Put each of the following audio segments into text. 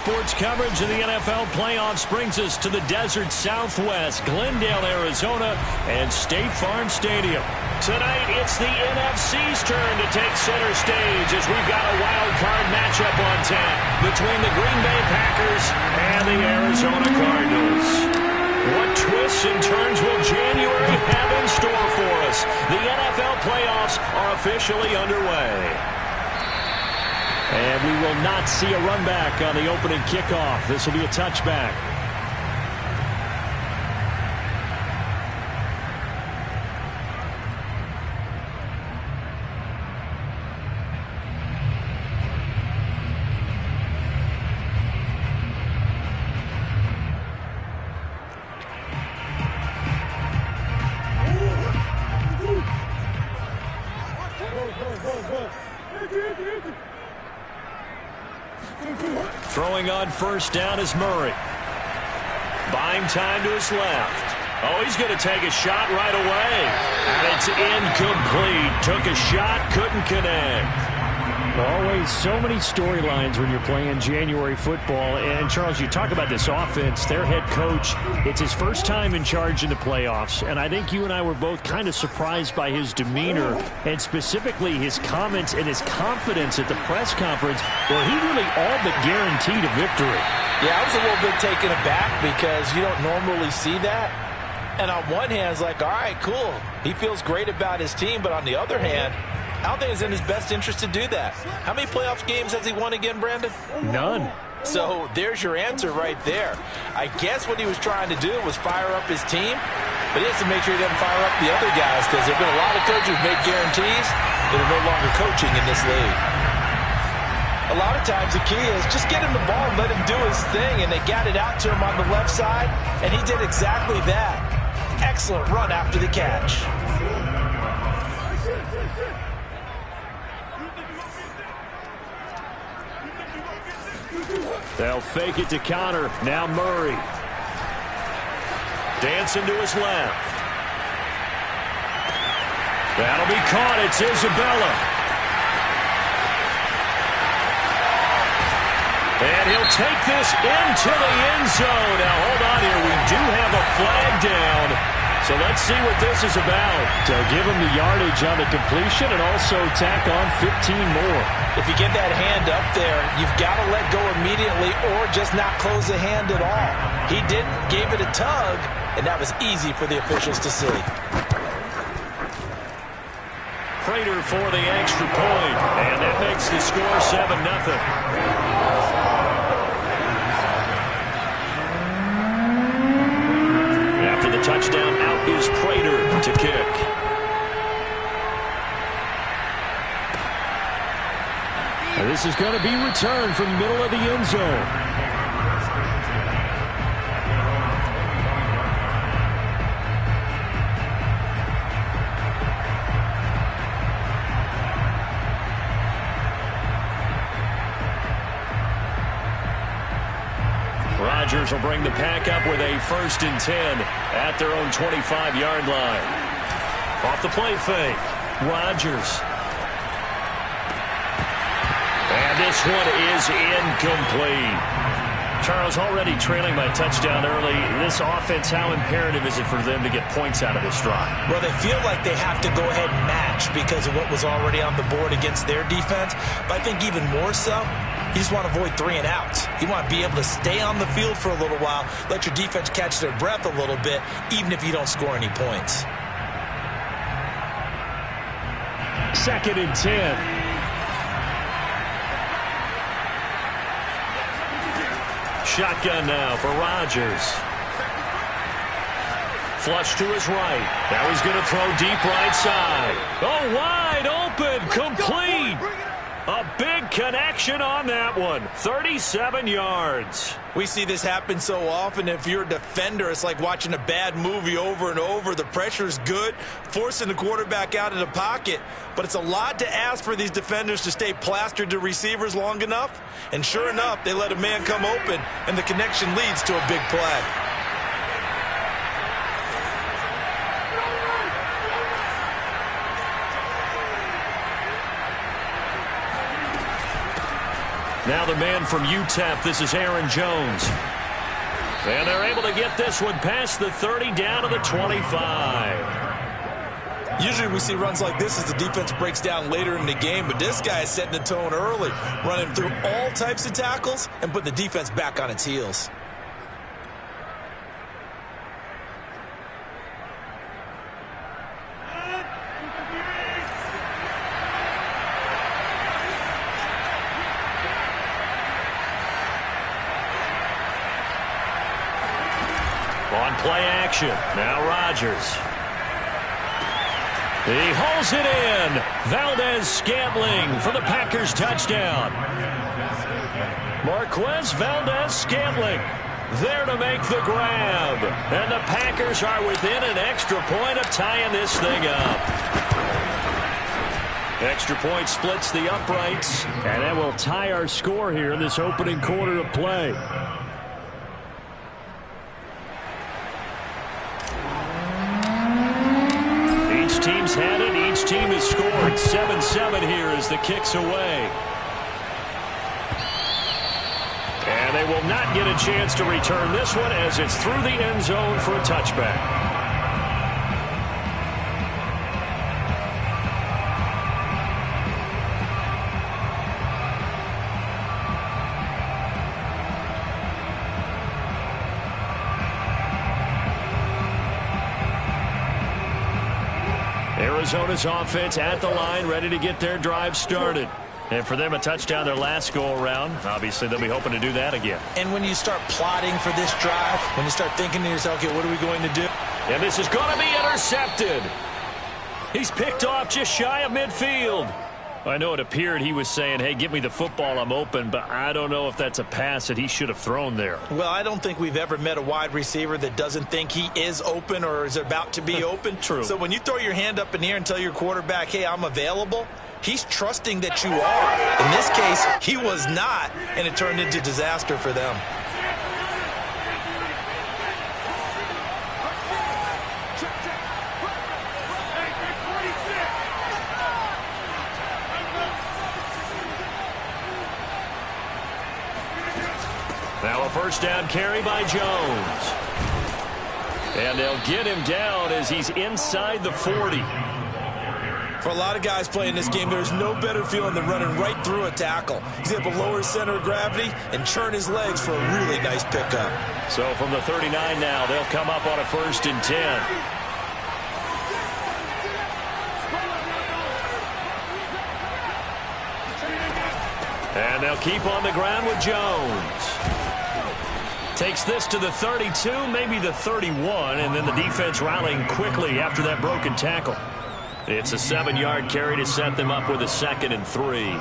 sports coverage of the NFL playoffs brings us to the desert Southwest, Glendale, Arizona, and State Farm Stadium. Tonight, it's the NFC's turn to take center stage as we've got a wild card matchup on tap between the Green Bay Packers and the Arizona Cardinals. What twists and turns will January have in store for us? The NFL playoffs are officially underway. And we will not see a run back on the opening kickoff. This will be a touchback. Throwing on first down is Murray. Buying time to his left. Oh, he's going to take a shot right away. And it's incomplete. Took a shot, couldn't connect. Always so many storylines when you're playing January football. And, Charles, you talk about this offense. Their head coach, it's his first time in charge in the playoffs. And I think you and I were both kind of surprised by his demeanor and specifically his comments and his confidence at the press conference where he really all but guaranteed a victory. Yeah, I was a little bit taken aback because you don't normally see that. And on one hand, it's like, all right, cool. He feels great about his team. But on the other hand, I don't think it's in his best interest to do that. How many playoff games has he won again, Brandon? None. So there's your answer right there. I guess what he was trying to do was fire up his team, but he has to make sure he doesn't fire up the other guys because there have been a lot of coaches who make guarantees that are no longer coaching in this league. A lot of times the key is just get him the ball and let him do his thing, and they got it out to him on the left side, and he did exactly that. Excellent run after the catch. They'll fake it to counter. Now Murray. Dancing to his left. That'll be caught. It's Isabella. And he'll take this into the end zone. Now, hold on here. We do have a flag down. So let's see what this is about. They'll give him the yardage on the completion and also tack on 15 more. If you get that hand up there, you've got to let go immediately or just not close the hand at all. He didn't, gave it a tug, and that was easy for the officials to see. Prater for the extra point, and that makes the score 7-0. After the touchdown, out is Prater to kick. And this is going to be returned from the middle of the end zone. Rodgers will bring the pack up with a 1st and 10 at their own 25-yard line. Off the play fake, Rodgers. And this one is incomplete. Charles, already trailing by touchdown early. This offense, how imperative is it for them to get points out of this drive? Well, they feel like they have to go ahead and match because of what was already on the board against their defense. But I think even more so, you just want to avoid 3 and outs. You want to be able to stay on the field for a little while, let your defense catch their breath a little bit, even if you don't score any points. 2nd and 10. Shotgun now for Rodgers. Flush to his right. Now he's going to throw deep right side. Oh, wide open, complete. A big connection on that one. 37 yards. We see this happen so often. If you're a defender, it's like watching a bad movie over and over. The pressure's good, forcing the quarterback out of the pocket. But it's a lot to ask for these defenders to stay plastered to receivers long enough. And sure enough, they let a man come open, and the connection leads to a big play. Now the man from UTEP, this is Aaron Jones. And they're able to get this one past the 30 down to the 25. Usually we see runs like this as the defense breaks down later in the game, but this guy is setting the tone early, running through all types of tackles and putting the defense back on its heels. On play action, now Rodgers. He hauls it in. Valdez-Scantling for the Packers touchdown. Marquez Valdez-Scantling there to make the grab. And the Packers are within an extra point of tying this thing up. Extra point splits the uprights. And that will tie our score here in this opening quarter of play. Team's had it. Each team has scored. 7-7 here as the kick's away. And they will not get a chance to return this one as it's through the end zone for a touchback. Arizona's offense at the line, ready to get their drive started. And for them, a touchdown their last go-around. Obviously, they'll be hoping to do that again. And when you start plotting for this drive, when you start thinking to yourself, okay, what are we going to do? And this is going to be intercepted. He's picked off just shy of midfield. I know it appeared he was saying, hey, give me the football, I'm open, but I don't know if that's a pass that he should have thrown there. Well, I don't think we've ever met a wide receiver that doesn't think he is open or is about to be open. True. So when you throw your hand up in the air and tell your quarterback, hey, I'm available, he's trusting that you are. In this case, he was not, and it turned into disaster for them. Now a first down carry by Jones. And they'll get him down as he's inside the 40. For a lot of guys playing this game, there's no better feeling than running right through a tackle. He's able to lower his center of gravity and churn his legs for a really nice pickup. So from the 39 now, they'll come up on a 1st and 10. And they'll keep on the ground with Jones. Takes this to the 32, maybe the 31, and then the defense rallying quickly after that broken tackle. It's a 7-yard carry to set them up with a 2nd and 3.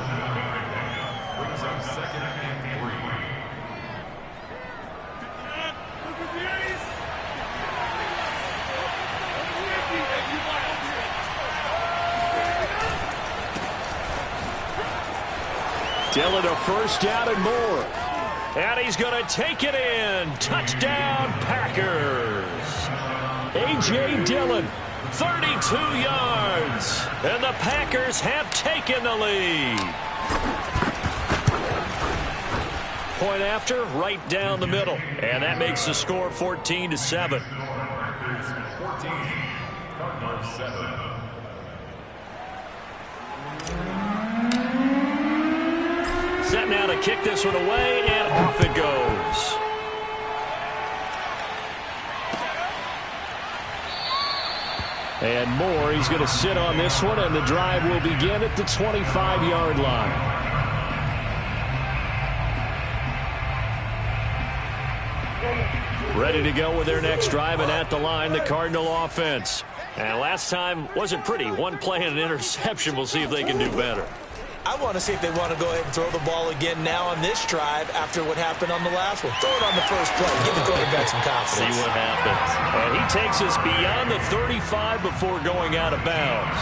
Dillon a first down and more. And he's going to take it in. Touchdown, Packers. A.J. Dillon, 32 yards. And the Packers have taken the lead. Point after, right down the middle. And that makes the score 14-7. Cardinals 7. Set now to kick this one away, and off it goes. And Moore, he's going to sit on this one, and the drive will begin at the 25-yard line. Ready to go with their next drive, and at the line, the Cardinal offense. And last time wasn't pretty. One play and an interception. We'll see if they can do better. I want to see if they want to go ahead and throw the ball again now on this drive after what happened on the last one. Throw it on the first play. Give the quarterback some confidence. See what happens. And he takes us beyond the 35 before going out of bounds.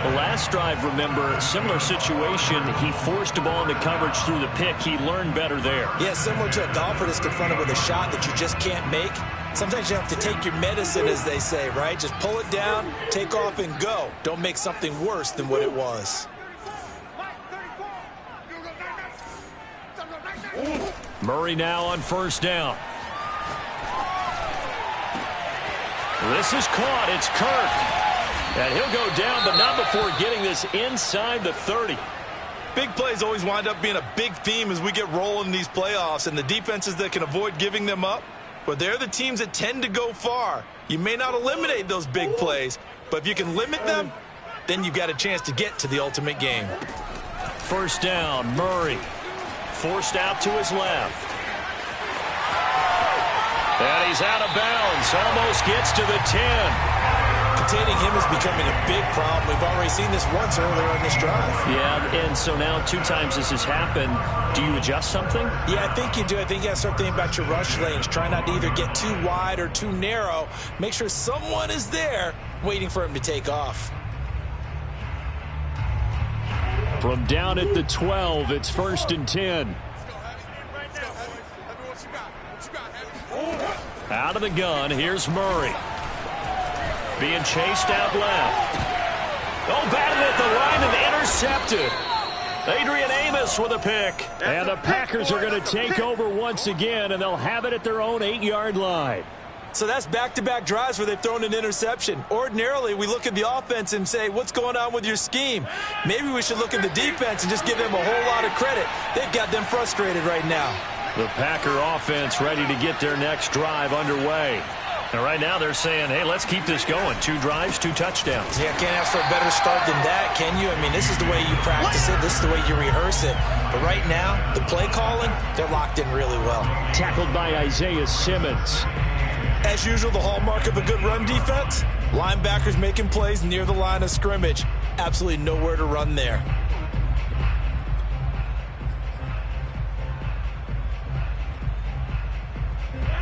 The last drive, remember, similar situation. He forced the ball into coverage through the pick. He learned better there. Yeah, similar to a golfer that's confronted with a shot that you just can't make. Sometimes you have to take your medicine, as they say, right? Just pull it down, take off, and go. Don't make something worse than what it was. Murray now on first down. This is caught. It's Kirk. And he'll go down, but not before getting this inside the 30. Big plays always wind up being a big theme as we get rolling in these playoffs, and the defenses that can avoid giving them up, but they're the teams that tend to go far. You may not eliminate those big plays, but if you can limit them, then you've got a chance to get to the ultimate game. First down, Murray. Forced out to his left. And he's out of bounds. Almost gets to the 10. Containing him is becoming a big problem. We've already seen this once earlier on this drive. Yeah, and so now 2 times this has happened. Do you adjust something? Yeah, I think you do. I think you got to start thinking about your rush lanes. Try not to either get too wide or too narrow. Make sure someone is there waiting for him to take off. From down at the 12, it's 1st and 10. Out of the gun, here's Murray. Being chased out left. Oh, batted at the line and intercepted. Adrian Amos with a pick. And the Packers are going to take over once again, and they'll have it at their own 8-yard line. So that's back-to-back drives where they've thrown an interception. Ordinarily, we look at the offense and say, what's going on with your scheme? Maybe we should look at the defense and just give them a whole lot of credit. They've got them frustrated right now. The Packer offense ready to get their next drive underway. And right now they're saying, hey, let's keep this going. 2 drives, 2 touchdowns. Yeah, can't ask for a better start than that, can you? I mean, this is the way you practice it. This is the way you rehearse it. But right now, the play calling, they're locked in really well. Tackled by Isaiah Simmons. As usual, the hallmark of a good run defense, linebackers making plays near the line of scrimmage. Absolutely nowhere to run there.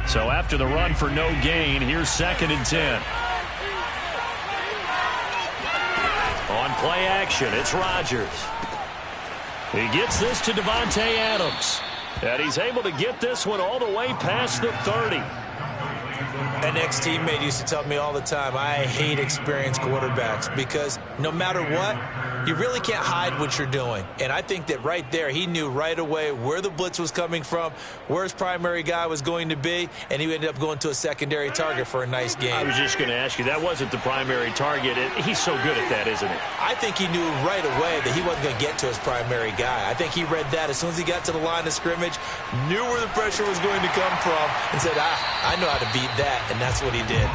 So after the run for no gain, here's 2nd and 10. On play action, it's Rodgers. He gets this to Devontae Adams. And he's able to get this one all the way past the 30. An ex-teammate used to tell me all the time, I hate experienced quarterbacks because no matter what, you really can't hide what you're doing. And I think that right there, he knew right away where the blitz was coming from, where his primary guy was going to be, and he ended up going to a secondary target for a nice game. I was just going to ask you, that wasn't the primary target. He's so good at that, isn't he? I think he knew right away that he wasn't going to get to his primary guy. I think he read that as soon as he got to the line of scrimmage, knew where the pressure was going to come from, and said, I know how to beat that, and that's what he did.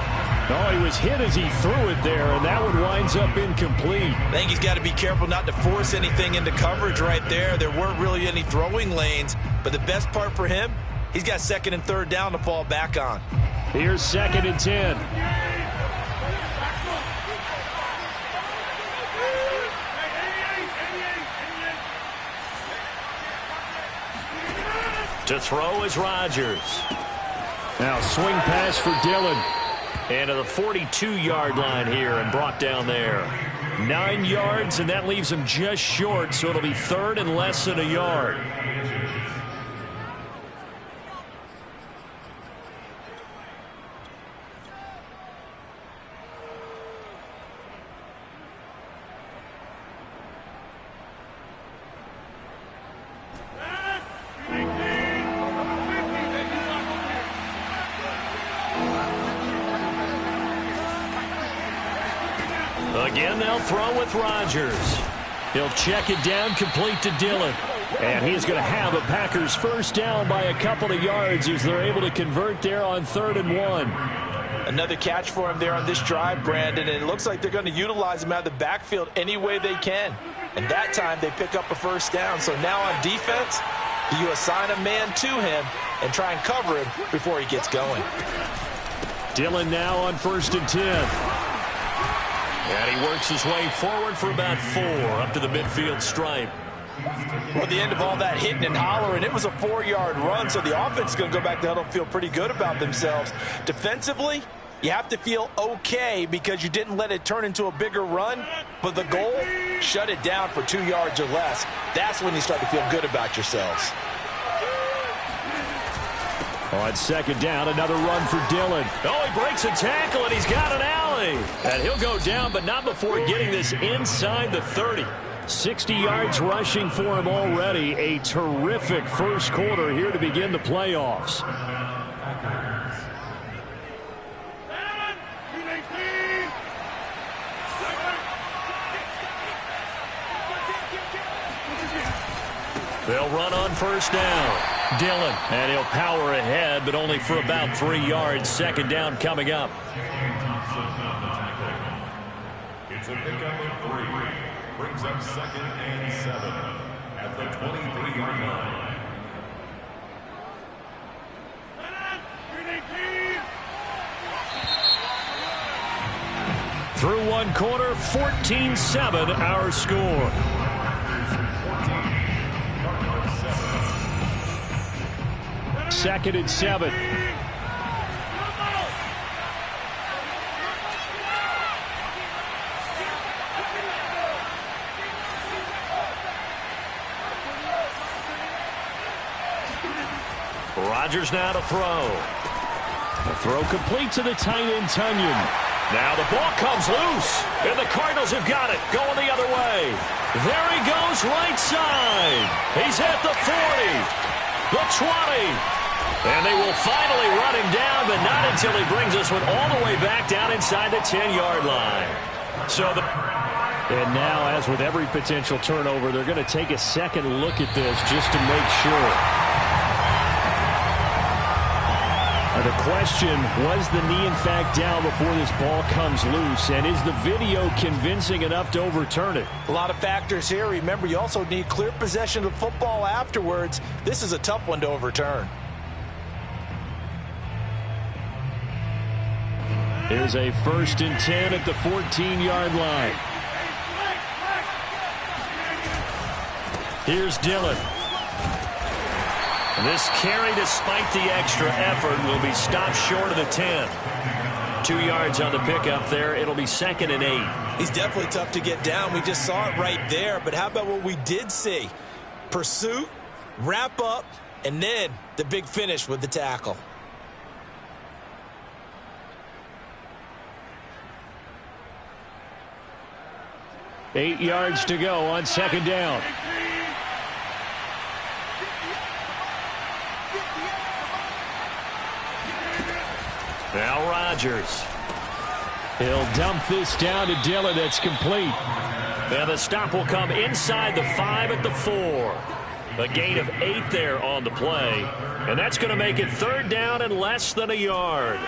Oh, he was hit as he threw it there, and that one winds up incomplete. I think he's got to be careful not to force anything into coverage right there. There weren't really any throwing lanes, but the best part for him, he's got 2nd and 3rd down to fall back on. Here's 2nd and 10. To throw is Rodgers. Now swing pass for Dillon. And to the 42-yard line here and brought down there. 9 yards, and that leaves him just short, so it'll be 3rd and less than a yard. Again, they'll throw with Rodgers. He'll check it down, complete to Dillon. And he's going to have a Packers first down by a couple of yards as they're able to convert there on 3rd and 1. Another catch for him there on this drive, Brandon, and it looks like they're going to utilize him out of the backfield any way they can. And that time they pick up a first down. So now on defense, you assign a man to him and try and cover him before he gets going. Dillon now on 1st and 10. And he works his way forward for about 4 up to the midfield stripe. Well, at the end of all that hitting and hollering, it was a 4-yard run, so the offense is going to go back to huddle and feel pretty good about themselves. Defensively, you have to feel okay because you didn't let it turn into a bigger run, but the goal, shut it down for 2 yards or less. That's when you start to feel good about yourselves. On 2nd down, another run for Dillon. Oh, he breaks a tackle, and he's got an alley. And he'll go down, but not before getting this inside the 30. 60 yards rushing for him already. A terrific first quarter here to begin the playoffs. They'll run on first down. Dillon, and he'll power ahead, but only for about 3 yards. Second down coming up. It's a pickup of 3. Brings up 2nd and 7 at the 23-yard line. Through one quarter, 14-7 our score. Second and 7. Rodgers now to throw. The throw complete to the tight end, Tunyon. Now the ball comes loose, and the Cardinals have got it, going the other way. There he goes, right side. He's at the 40, the 20, and they will finally run him down, but not until he brings this one all the way back down inside the 10-yard line. And now, as with every potential turnover, they're going to take a second look at this just to make sure. The question, was the knee in fact down before this ball comes loose, and is the video convincing enough to overturn it? A lot of factors here. Remember, you also need clear possession of the football afterwards. This is a tough one to overturn. Here's a 1st and 10 at the 14-yard line. Here's Dillon. This carry, despite the extra effort, will be stopped short of the 10. 2 yards on the pickup there. It'll be 2nd and 8. He's definitely tough to get down. We just saw it right there. But how about what we did see? Pursuit, wrap up, and then the big finish with the tackle. Eight yards to go on second down. Now Rodgers. He'll dump this down to Dillon. That's complete. And the stop will come inside the 5 at the 4. A gain of 8 there on the play. And that's going to make it 3rd down and less than a yard.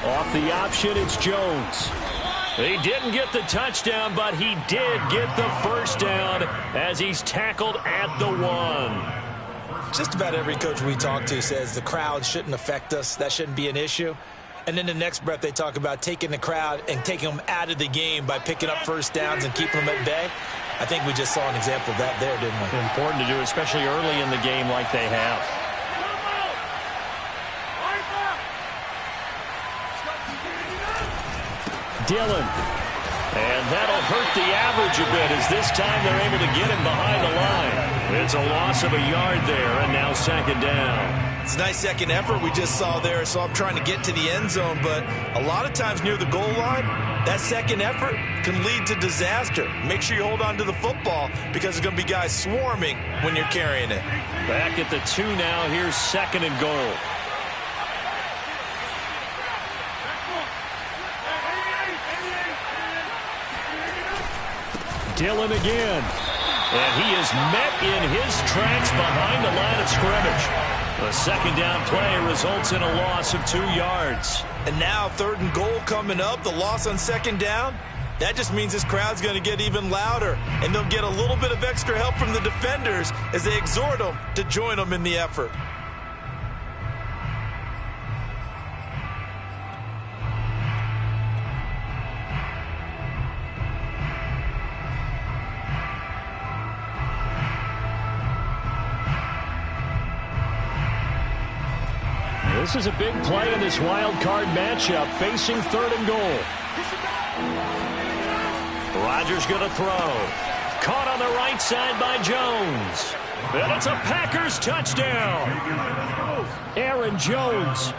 Off the option, it's Jones. He didn't get the touchdown, but he did get the first down as he's tackled at the 1. Just about every coach we talk to says the crowd shouldn't affect us. That shouldn't be an issue. And then the next breath they talk about taking the crowd and taking them out of the game by picking up first downs and keeping them at bay. I think we just saw an example of that there, didn't we? Important to do, especially early in the game like they have. Dillon. And that'll hurt the average a bit as this time they're able to get him behind the line. It's a loss of a yard there, and now 2nd down. It's a nice second effort we just saw there, so I'm trying to get to the end zone, but a lot of times near the goal line, that second effort can lead to disaster. Make sure you hold on to the football because there's going to be guys swarming when you're carrying it. Back at the 2 now. Here's 2nd and goal. Dillon again. And he is met in his tracks behind the line of scrimmage. The 2nd down play results in a loss of 2 yards. And now 3rd and goal coming up. The loss on 2nd down. That just means this crowd's going to get even louder. And they'll get a little bit of extra help from the defenders as they exhort them to join them in the effort. This is a big play in this wild card matchup, facing 3rd and goal. Rodgers going to throw. Caught on the right side by Jones. And it's a Packers touchdown. Aaron Jones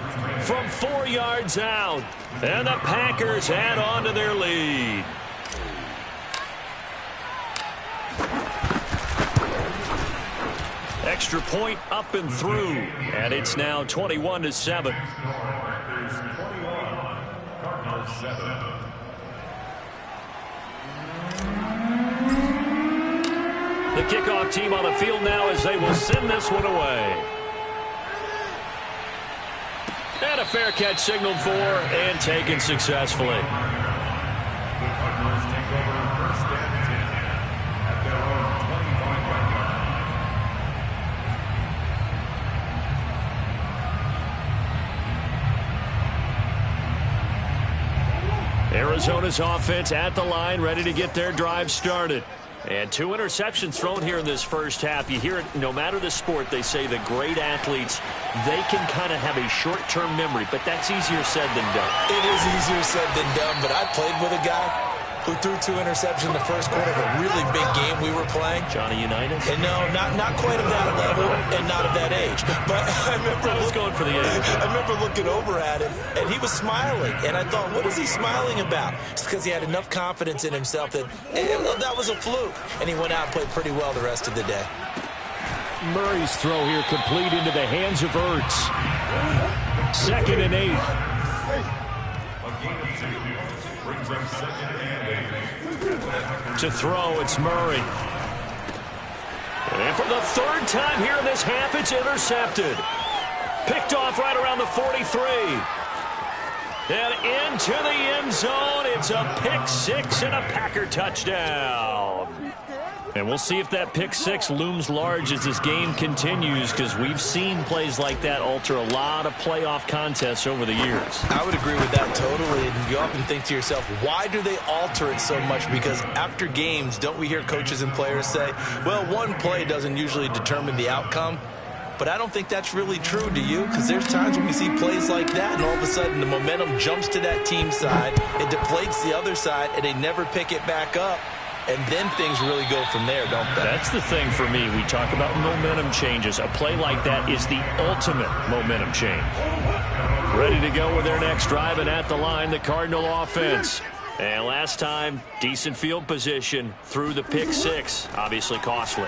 from 4 yards out. And the Packers add on to their lead. Extra point up and through. And it's now 21-7. Cardinals 7. The kickoff team on the field now as they will send this one away. And a fair catch signaled for and taken successfully. The Cardinals take over first and 10 at their own 25-yard line. Arizona's offense at the line, ready to get their drive started. And 2 interceptions thrown here in this first half. You hear it, no matter the sport, they say the great athletes, they can kind of have a short-term memory, but that's easier said than done. It is easier said than done, but I played with a guy who threw 2 interceptions in the first quarter of a really big game we were playing. Johnny Unitas? And no, not quite of that level and not of that age. But I was going for the age. I remember looking over at him, and he was smiling. And I thought, what is he smiling about? It's because he had enough confidence in himself that that was a fluke. And he went out and played pretty well the rest of the day. Murray's throw here complete into the hands of Ertz. 2nd and 8. Brings up 2nd and 8. To throw, it's Murray. And for the 3rd time here in this half, it's intercepted. Picked off right around the 43. And into the end zone, it's a pick 6 and a Packer touchdown. And we'll see if that pick 6 looms large as this game continues, because we've seen plays like that alter a lot of playoff contests over the years. I would agree with that totally. And you often think to yourself, why do they alter it so much? Because after games, don't we hear coaches and players say, well, one play doesn't usually determine the outcome? But I don't think that's really true, do you? Because there's times when we see plays like that, and all of a sudden the momentum jumps to that team side, it deflates the other side, and they never pick it back up. And then things really go from there, don't they? That's the thing for me. We talk about momentum changes. A play like that is the ultimate momentum change. Ready to go with their next drive, and at the line, the Cardinal offense. And last time, decent field position through the pick 6. Obviously costly.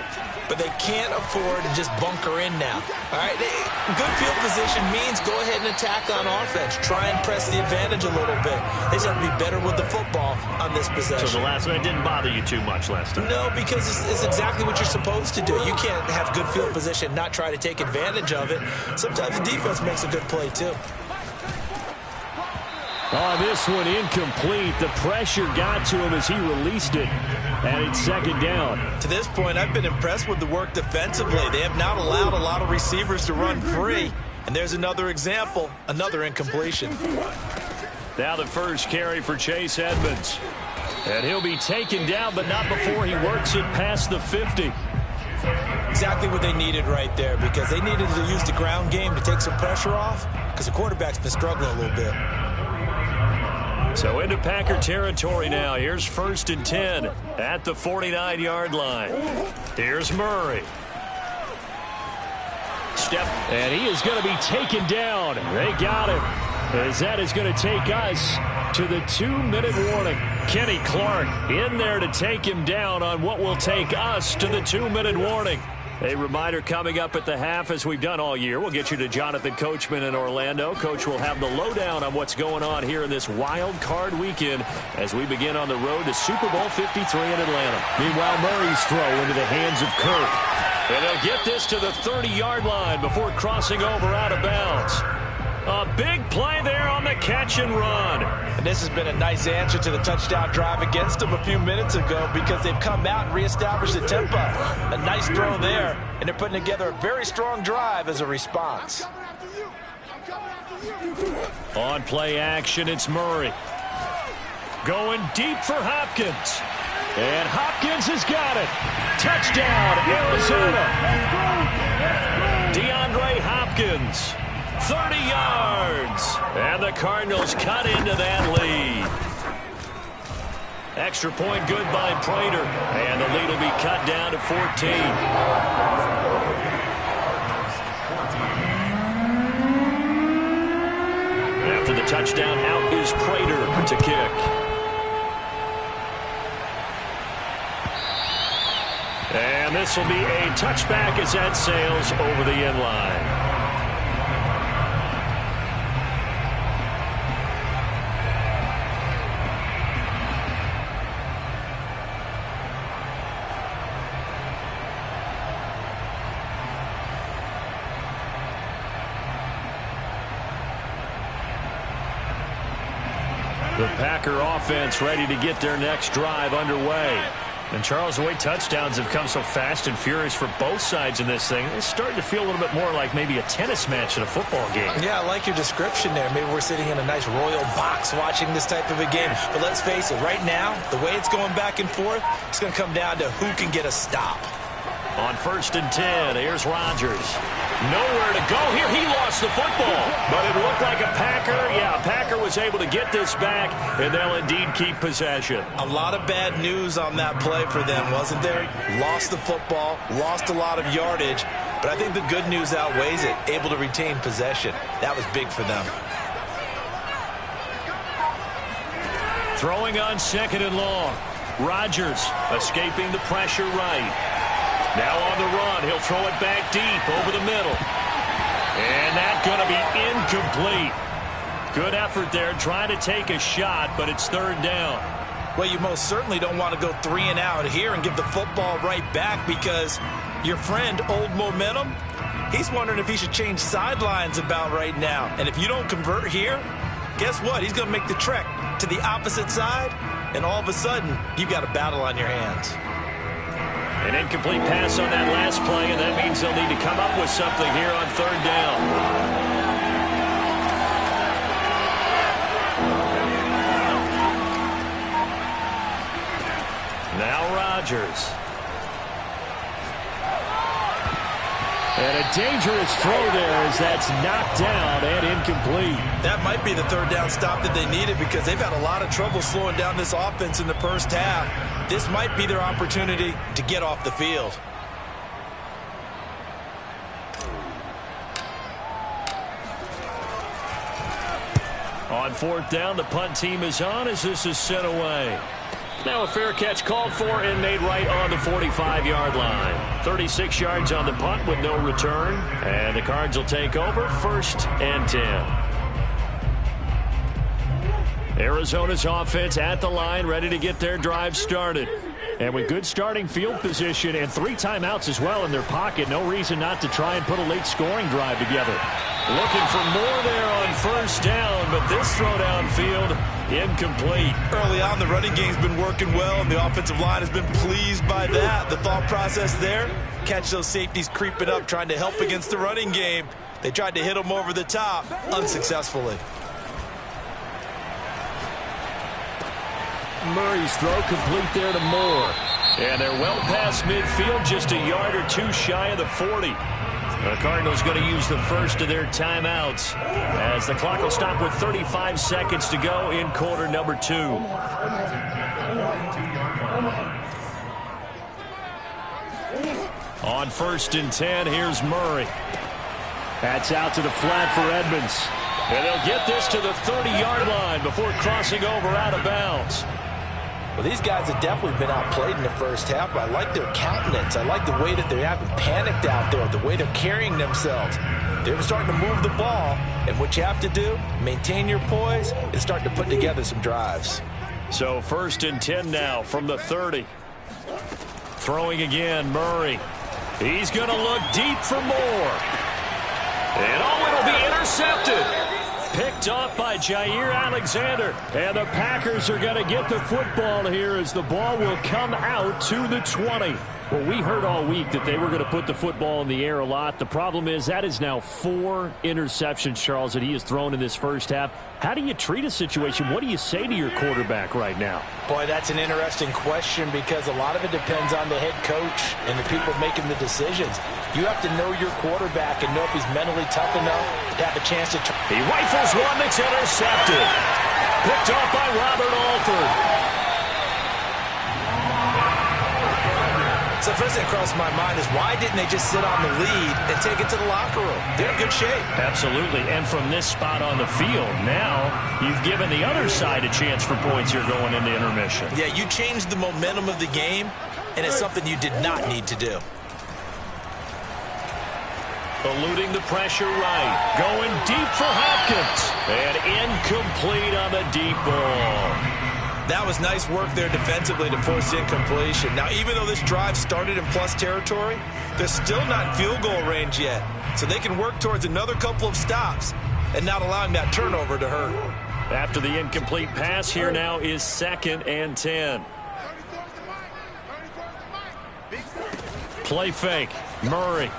But they can't afford to just bunker in now. All right, good field position means go ahead and attack on offense. Try and press the advantage a little bit. They just have to be better with the football on this possession. So the last one didn't bother you too much last time? No, because it's exactly what you're supposed to do. You can't have good field position and not try to take advantage of it. Sometimes the defense makes a good play, too. Oh, this one incomplete. The pressure got to him as he released it. And it's 2nd down. To this point, I've been impressed with the work defensively. They have not allowed a lot of receivers to run free. And there's another example, another incompletion. Now the first carry for Chase Edmonds. And he'll be taken down, but not before he works it past the 50. Exactly what they needed right there, because they needed to use the ground game to take some pressure off, because the quarterback's been struggling a little bit. So into Packer territory now. Here's 1st and 10 at the 49-yard line. Here's Murray. Step, and he is going to be taken down. They got him, as that is going to take us to the 2-minute warning. Kenny Clark in there to take him down on what will take us to the 2-minute warning. A reminder coming up at the half, as we've done all year. We'll get you to Jonathan Coachman in Orlando. Coach will have the lowdown on what's going on here in this wild card weekend as we begin on the road to Super Bowl 53 in Atlanta. Meanwhile, Murray's throw into the hands of Kirk. And they'll get this to the 30-yard line before crossing over out of bounds. A big play there on the catch and run. And this has been a nice answer to the touchdown drive against them a few minutes ago, because they've come out and reestablished the tempo. A nice throw there, and they're putting together a very strong drive as a response. On play action, it's Murray. Going deep for Hopkins. And Hopkins has got it. Touchdown, Arizona. DeAndre Hopkins. 30 yards. And the Cardinals cut into that lead. Extra point good by Prater. And the lead will be cut down to 14. After the touchdown, out is Prater to kick. And this will be a touchback as that sails over the end line. The Packer offense ready to get their next drive underway. And Charles, the way touchdowns have come so fast and furious for both sides in this thing, it's starting to feel a little bit more like maybe a tennis match in a football game. Yeah, I like your description there. Maybe we're sitting in a nice royal box watching this type of a game. But let's face it, right now, the way it's going back and forth, it's going to come down to who can get a stop. On 1st and 10, here's Rodgers. Nowhere to go here. He lost the football. But it looked like a Packer. Yeah, a Packer was able to get this back, and they'll indeed keep possession. A lot of bad news on that play for them, wasn't there? Lost the football, lost a lot of yardage. But I think the good news outweighs it. Able to retain possession. That was big for them. Throwing on 2nd and long. Rodgers escaping the pressure right. Now on the run, he'll throw it back deep over the middle. And that's going to be incomplete. Good effort there, trying to take a shot, but it's 3rd down. Well, you most certainly don't want to go 3 and out here and give the football right back because your friend, Old Momentum, he's wondering if he should change sidelines about right now. And if you don't convert here, guess what? He's going to make the trek to the opposite side, and all of a sudden, you've got a battle on your hands. An incomplete pass on that last play, and that means they'll need to come up with something here on 3rd down. Now Rodgers. And a dangerous throw there as that's knocked down and incomplete. That might be the 3rd down stop that they needed because they've had a lot of trouble slowing down this offense in the first half. This might be their opportunity to get off the field. On 4th down, the punt team is on as this is sent away. Now a fair catch called for and made right on the 45-yard line. 36 yards on the punt with no return. And the Cards will take over 1st and 10. Arizona's offense at the line, ready to get their drive started. And with good starting field position and 3 timeouts as well in their pocket, no reason not to try and put a late scoring drive together. Looking for more there on 1st down, but this throw downfield incomplete. Early on, the running game's been working well, and the offensive line has been pleased by that. The thought process there, catch those safeties creeping up, trying to help against the running game. They tried to hit them over the top, unsuccessfully. Murray's throw complete there to Moore. And they're well past midfield, just a yard or 2 shy of the 40. The Cardinals going to use the first of their timeouts as the clock will stop with 35 seconds to go in quarter number 2. On 1st and 10, here's Murray. That's out to the flat for Edmonds. And they'll get this to the 30-yard line before crossing over out of bounds. Well, these guys have definitely been outplayed in the first half, but I like their countenance. I like the way that they haven't panicked out there, the way they're carrying themselves. They're starting to move the ball, and what you have to do, maintain your poise, and start to put together some drives. So 1st and 10 now from the 30. Throwing again, Murray. He's going to look deep for more. And it'll be intercepted. Picked off by Jair Alexander. And the Packers are going to get the football here as the ball will come out to the 20. Well, we heard all week that they were going to put the football in the air a lot. The problem is that is now 4 interceptions, Charles, that he has thrown in this first half. How do you treat a situation? What do you say to your quarterback right now? Boy, that's an interesting question because a lot of it depends on the head coach and the people making the decisions. You have to know your quarterback and know if he's mentally tough enough to have a chance to... He rifles one that's intercepted. Picked off by Robert Alford. So first thing that crossed my mind is why didn't they just sit on the lead and take it to the locker room? They're in good shape. Absolutely. And from this spot on the field, now you've given the other side a chance for points here going into intermission. Yeah, you changed the momentum of the game, and it's something you did not need to do. Eluding the pressure right. Going deep for Hopkins. And incomplete on the deep ball. That was nice work there defensively to force incompletion. Now, even though this drive started in plus territory, they're still not in field goal range yet. So they can work towards another couple of stops and not allowing that turnover to hurt. After the incomplete pass, here now is 2nd and 10. Play fake. Murray.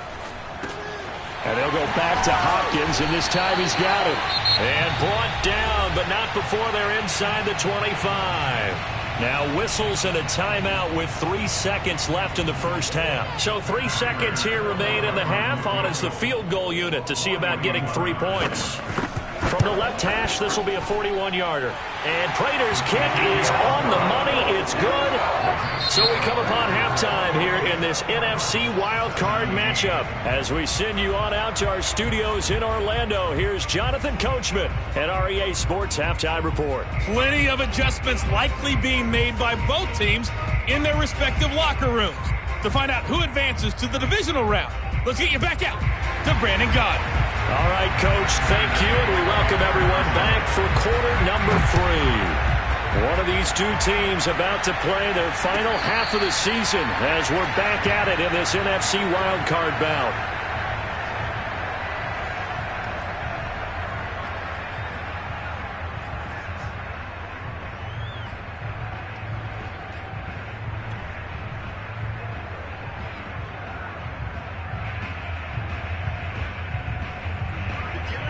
And they'll go back to Hopkins, and this time he's got it. And brought down, but not before they're inside the 25. Now whistles and a timeout with 3 seconds left in the first half. So 3 seconds here remain in the half. On is the field goal unit to see about getting 3 points. From the left hash, this will be a 41-yarder. And Prater's kick is on the money. It's good. So we come upon halftime here in this NFC wildcard matchup. As we send you on out to our studios in Orlando, here's Jonathan Coachman at REA Sports Halftime Report. Plenty of adjustments likely being made by both teams in their respective locker rooms. To find out who advances to the divisional round, let's get you back out to Brandon Gott. All right, Coach, thank you, and we welcome everyone back for quarter number 3. One of these two teams about to play their final half of the season as we're back at it in this NFC wildcard bout.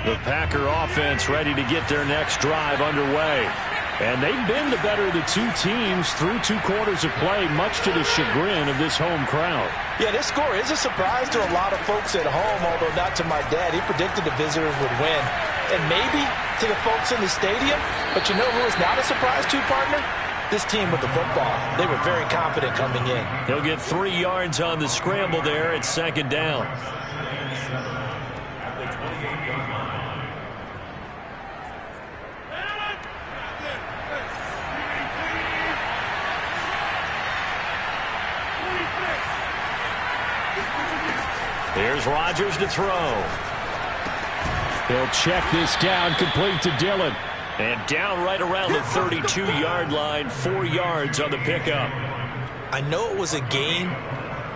The Packer offense ready to get their next drive underway. And they've been the better of the two teams through 2 quarters of play, much to the chagrin of this home crowd. Yeah, this score is a surprise to a lot of folks at home, although not to my dad. He predicted the visitors would win. And maybe to the folks in the stadium. But you know who is not a surprise to, partner? This team with the football. They were very confident coming in. He'll get 3 yards on the scramble there at 2nd down. Here's Rodgers to throw. He'll check this down, complete to Dillon. And down right around the 32-yard line, 4 yards on the pickup. I know it was a gain,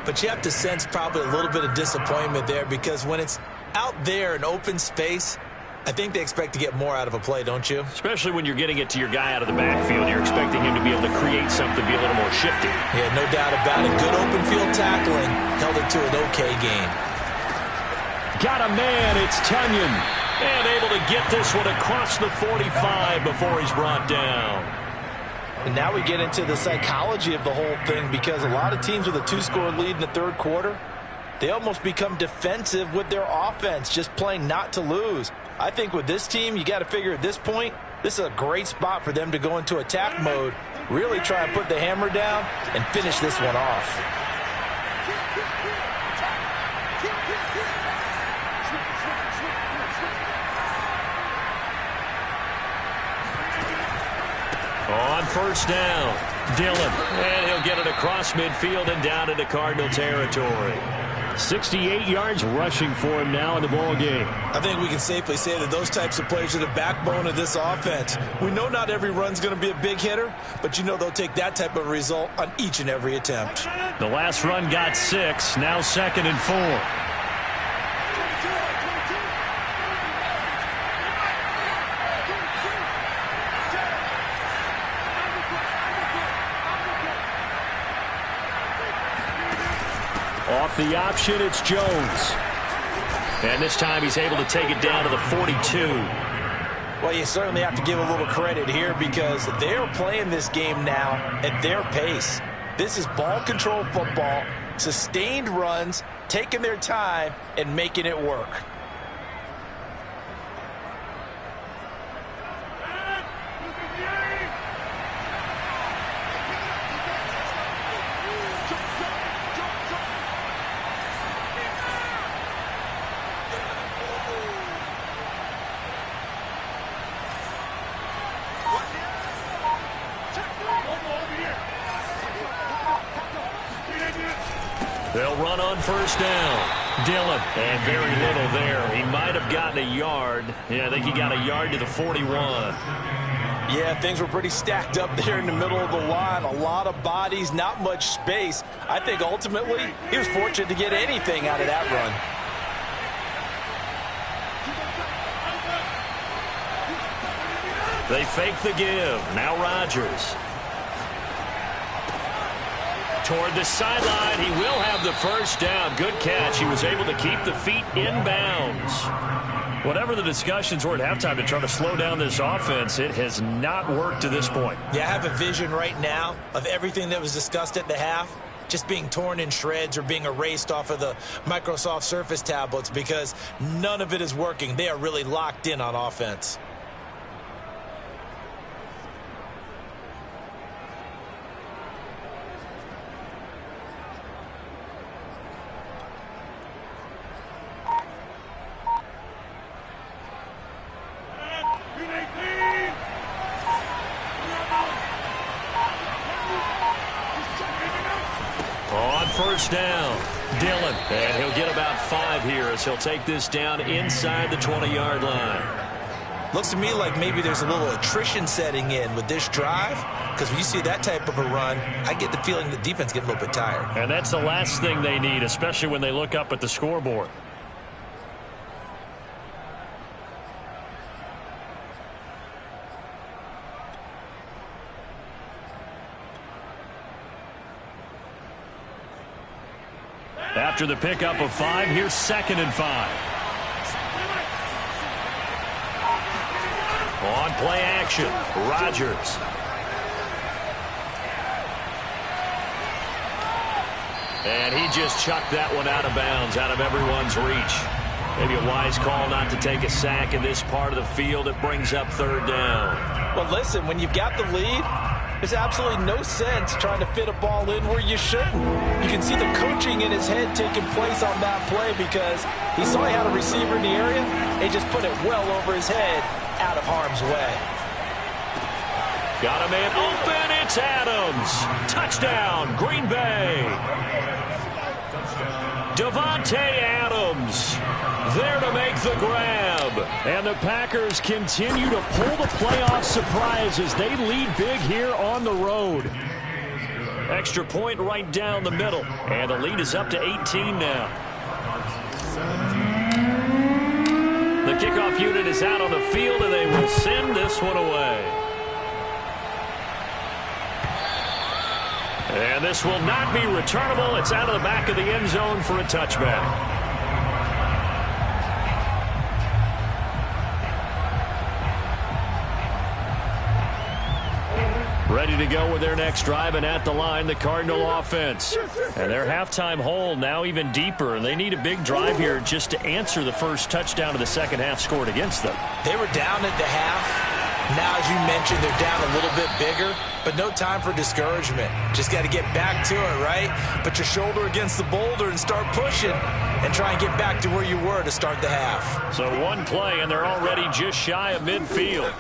but you have to sense probably a little bit of disappointment there because when it's out there in open space, I think they expect to get more out of a play, don't you? Especially when you're getting it to your guy out of the backfield. You're expecting him to be able to create something, be a little more shifty. Yeah, no doubt about it. Good open field tackling held it to an okay game. Got a man, it's Tunyon. And able to get this one across the 45 before he's brought down. And now we get into the psychology of the whole thing because a lot of teams with a 2-score lead in the 3rd quarter, they almost become defensive with their offense, just playing not to lose. I think with this team, you got to figure at this point, this is a great spot for them to go into attack mode, really try and put the hammer down and finish this one off. On 1st down, Dillon. And he'll get it across midfield and down into Cardinal territory. 68 yards rushing for him now in the ball game. I think we can safely say that those types of plays are the backbone of this offense. We know not every run's going to be a big hitter, but you know they'll take that type of result on each and every attempt. The last run got 6, now 2nd and 4. Off the option, it's Jones. And this time he's able to take it down to the 42. Well, you certainly have to give a little credit here because they're playing this game now at their pace. This is ball control football, sustained runs, taking their time, and making it work. They'll run on first down. Dillon, and very little there. He might have gotten a yard. Yeah, I think he got a yard to the 41. Yeah, things were pretty stacked up there in the middle of the line. A lot of bodies, not much space. I think ultimately he was fortunate to get anything out of that run. They fake the give. Now Rodgers. Toward the sideline, he will have the first down. Good catch. He was able to keep the feet in bounds. Whatever the discussions were at halftime to try to slow down this offense, it has not worked to this point. Yeah, I have a vision right now of everything that was discussed at the half just being torn in shreds or being erased off of the Microsoft Surface tablets because none of it is working. They are really locked in on offense. First down, Dillon, and he'll get about 5 here as he'll take this down inside the 20-yard line. Looks to me like maybe there's a little attrition setting in with this drive, because when you see that type of a run, I get the feeling the defense getting a little bit tired. And that's the last thing they need, especially when they look up at the scoreboard. After the pickup of 5, here's 2nd and 5. On play action, Rodgers. And he just chucked that one out of bounds, out of everyone's reach. Maybe a wise call not to take a sack in this part of the field. It brings up 3rd down. Well, listen, when you've got the lead, there's absolutely no sense trying to fit a ball in where you shouldn't. You can see the coaching in his head taking place on that play because he saw he had a receiver in the area and just put it well over his head out of harm's way. Got a man open. It's Adams. Touchdown, Green Bay. Davante Adams there to make the grab. And the Packers continue to pull the playoff surprise as they lead big here on the road. Extra point right down the middle. And the lead is up to 18 now. The kickoff unit is out on the field, and they will send this one away. And this will not be returnable. It's out of the back of the end zone for a touchback. Ready to go with their next drive, and at the line, the Cardinal offense. And their halftime hole now even deeper, and they need a big drive here just to answer the first touchdown of the second half scored against them. They were down at the half. Now, as you mentioned, they're down a little bit bigger, but no time for discouragement. Just got to get back to it, right? Put your shoulder against the boulder and start pushing and try and get back to where you were to start the half. So one play, and they're already just shy of midfield.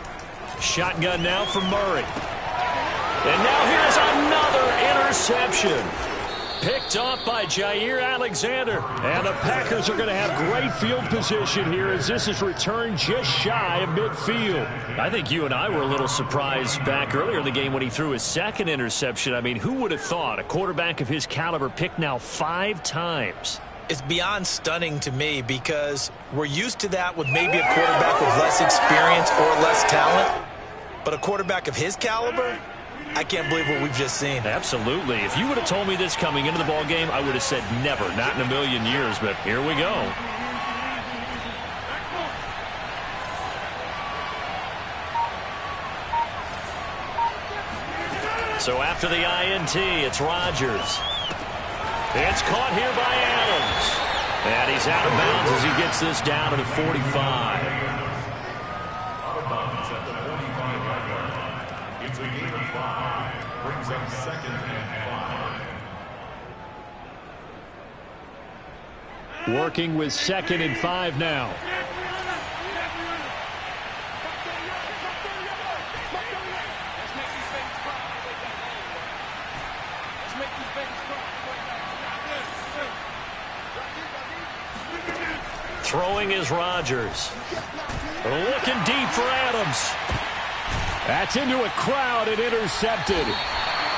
Shotgun now from Murray. And now here's another interception. Picked off by Jair Alexander. And the Packers are going to have great field position here as this is returned just shy of midfield. I think you and I were a little surprised back earlier in the game when he threw his second interception. I mean, who would have thought a quarterback of his caliber picked now 5 times? It's beyond stunning to me because we're used to that with maybe a quarterback with less experience or less talent. But a quarterback of his caliber, I can't believe what we've just seen. Absolutely. If you would have told me this coming into the ball game, I would have said never, not in a million years, but here we go. So after the INT, it's Rodgers. It's caught here by Adams. And he's out of bounds as he gets this down to the 45. It's a gain of 5. Brings up 2nd and 5. Working with 2nd and 5 now. Throwing is Rodgers. Looking deep for Adams. That's into a crowd and intercepted.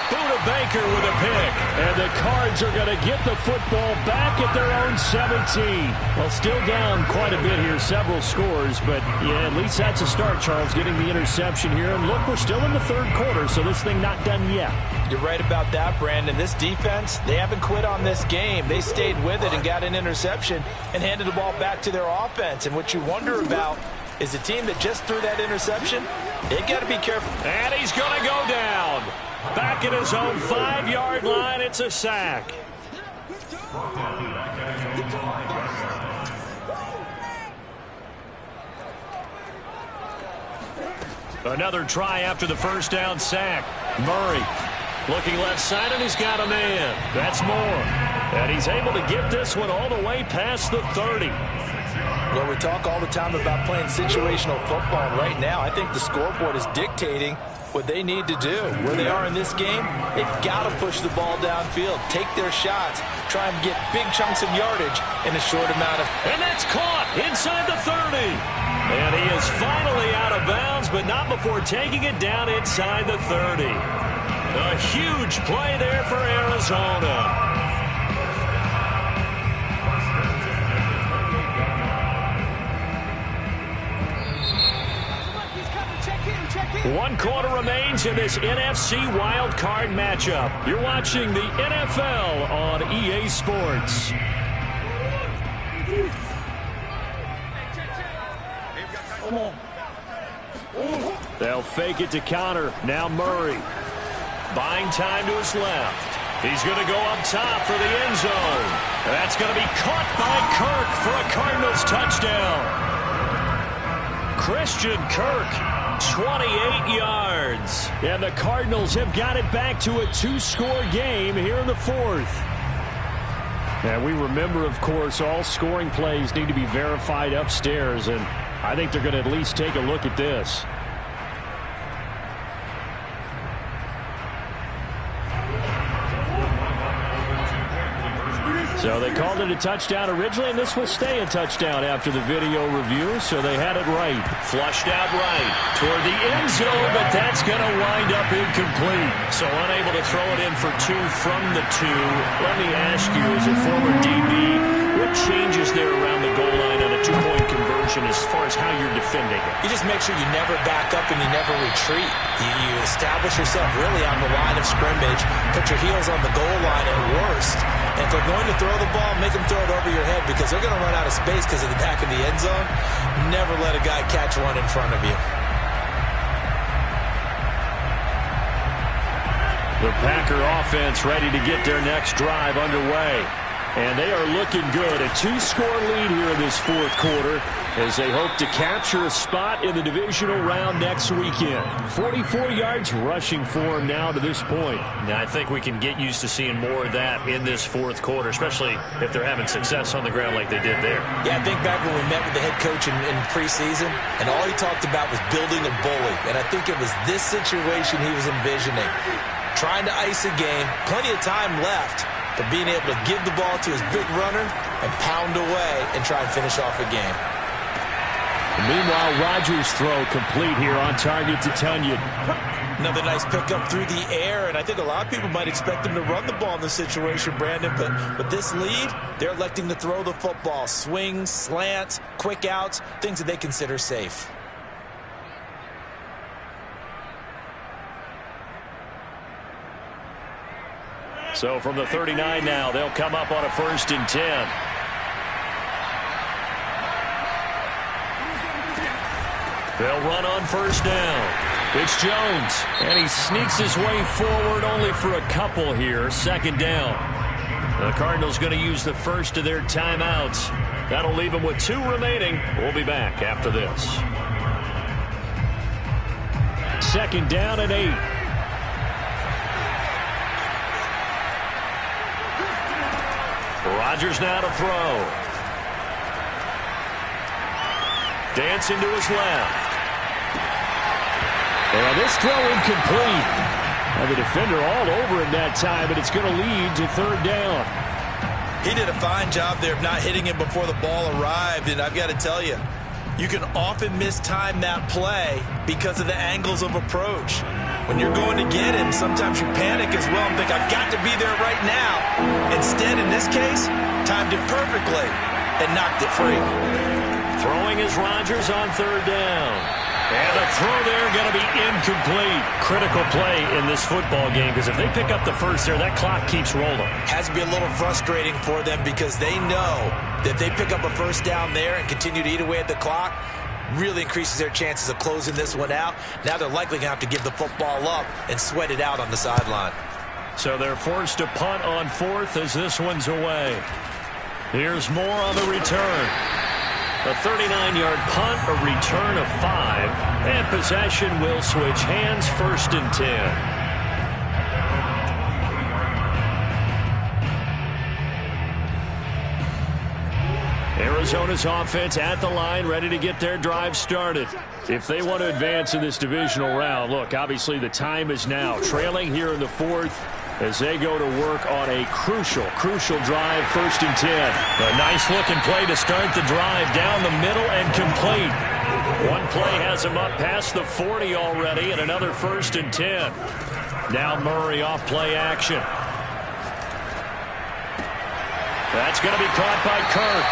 Buda Baker with a pick. And the Cards are going to get the football back at their own 17. Well, still down quite a bit here, several scores. But, yeah, at least that's a start, Charles, getting the interception here. And, look, we're still in the third quarter, so this thing not done yet. You're right about that, Brandon. This defense, they haven't quit on this game. They stayed with it and got an interception and handed the ball back to their offense. And what you wonder about is the team that just threw that interception, they got to be careful. And he's going to go down. Back at his own 5-yard line, it's a sack. Another try after the first down sack. Murray looking left side, and he's got a man. That's Moore. And he's able to get this one all the way past the 30. Well, we talk all the time about playing situational football. And right now, I think the scoreboard is dictating what they need to do. Where they are in this game, they've got to push the ball downfield, take their shots, try and get big chunks of yardage in a short amount of... And that's caught inside the 30. And he is finally out of bounds, but not before taking it down inside the 30. A huge play there for Arizona. One quarter remains in this NFC Wild Card matchup. You're watching the NFL on EA Sports. They'll fake it to Connor. Now Murray. Buying time to his left. He's going to go up top for the end zone. That's going to be caught by Kirk for a Cardinals touchdown. Christian Kirk. 28 yards. And the Cardinals have got it back to a 2-score game here in the fourth. And we remember, of course, all scoring plays need to be verified upstairs. And I think they're going to at least take a look at this. So they called it a touchdown originally, and this will stay a touchdown after the video review, so they had it right. Flushed out right toward the end zone, but that's going to wind up incomplete. So unable to throw it in for 2 from the 2. Let me ask you, as a former DB, what changes there around the goal line on a 2-point conversion as far as how you're defending it? You just make sure you never back up and you never retreat. You establish yourself really on the line of scrimmage, put your heels on the goal line at worst. And if they're going to throw the ball, make them throw it over your head because they're going to run out of space because of the back of the end zone. Never let a guy catch one in front of you. The Packer offense ready to get their next drive underway. And they are looking good. A 2-score lead here in this fourth quarter as they hope to capture a spot in the divisional round next weekend. 44 yards rushing for them now to this point. Now, I think we can get used to seeing more of that in this fourth quarter, especially if they're having success on the ground like they did there. Yeah, I think back when we met with the head coach in preseason, and all he talked about was building a bully. And I think it was this situation he was envisioning. Trying to ice a game, plenty of time left, but being able to give the ball to his big runner and pound away and try and finish off a game. Meanwhile, Rodgers' throw complete here on target to Tunyon. Another nice pickup through the air, and I think a lot of people might expect him to run the ball in this situation, Brandon, but with this lead, they're electing to throw the football. Swings, slants, quick outs, things that they consider safe. So from the 39 now, they'll come up on a 1st and 10. They'll run on 1st down. It's Jones, and he sneaks his way forward only for a couple here. 2nd down. The Cardinals going to use the first of their timeouts. That'll leave them with 2 remaining. We'll be back after this. 2nd down and 8. Rodgers now to throw. Dancing to his left. And this throw incomplete. And the defender all over him that time, but it's going to lead to 3rd down. He did a fine job there of not hitting him before the ball arrived, and I've got to tell you, you can often mistime that play because of the angles of approach. When you're going to get him, sometimes you panic as well and think, I've got to be there right now. Instead, in this case, timed it perfectly and knocked it free. Throwing is Rodgers on third down. And the throw there going to be incomplete. Critical play in this football game because if they pick up the first there, that clock keeps rolling. Has to be a little frustrating for them because they know that if they pick up a first down there and continue to eat away at the clock, really increases their chances of closing this one out. Now they're likely going to have to give the football up and sweat it out on the sideline. So they're forced to punt on fourth as this one's away. Here's more on the return. A 39-yard punt, a return of 5, and possession will switch hands, 1st and 10. Arizona's offense at the line, ready to get their drive started. If they want to advance in this divisional round, look, obviously the time is now. Trailing here in the 4th as they go to work on a crucial drive, 1st and 10. A nice-looking play to start the drive down the middle and complete. One play has him up past the 40 already, and another 1st and 10. Now Murray off play action. That's going to be caught by Kirk.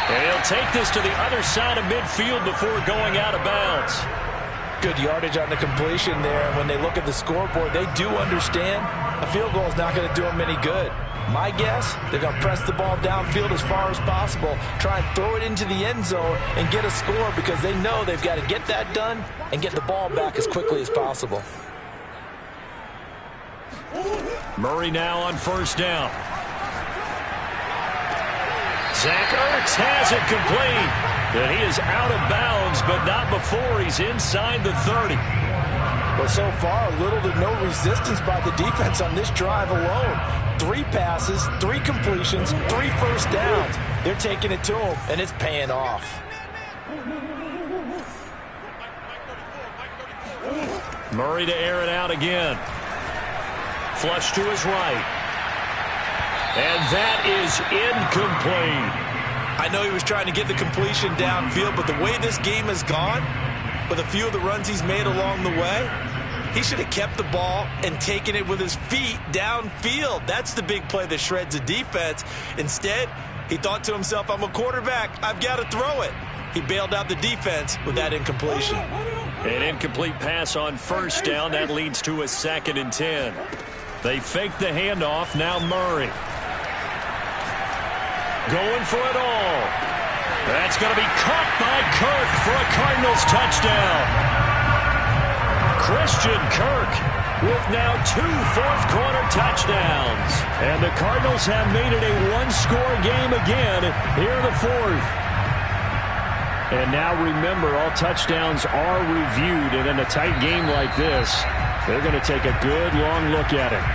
And he'll take this to the other side of midfield before going out of bounds. Good yardage on the completion there. And when they look at the scoreboard, they do understand a field goal is not going to do them any good. My guess, they're going to press the ball downfield as far as possible, try and throw it into the end zone and get a score because they know they've got to get that done and get the ball back as quickly as possible. Murray now on 1st down. Zach Ertz has it complete. And he is out of bounds, but not before he's inside the 30. Well, so far, little to no resistance by the defense on this drive alone. 3 passes, 3 completions, 3 first downs. They're taking it to him, and it's paying off. Murray to air it out again. Flush to his right. And that is incomplete. I know he was trying to get the completion downfield, but the way this game has gone, with a few of the runs he's made along the way, he should have kept the ball and taken it with his feet downfield. That's the big play that shreds a defense. Instead, he thought to himself, I'm a quarterback. I've got to throw it. He bailed out the defense with that incompletion. An incomplete pass on 1st down. That leads to a 2nd and 10. They fake the handoff. Now Murray. Going for it all. That's going to be caught by Kirk for a Cardinals touchdown. Christian Kirk with now 2 fourth-quarter touchdowns. And the Cardinals have made it a one-score game again here in the 4th. And now remember, all touchdowns are reviewed. And in a tight game like this, they're going to take a good long look at it.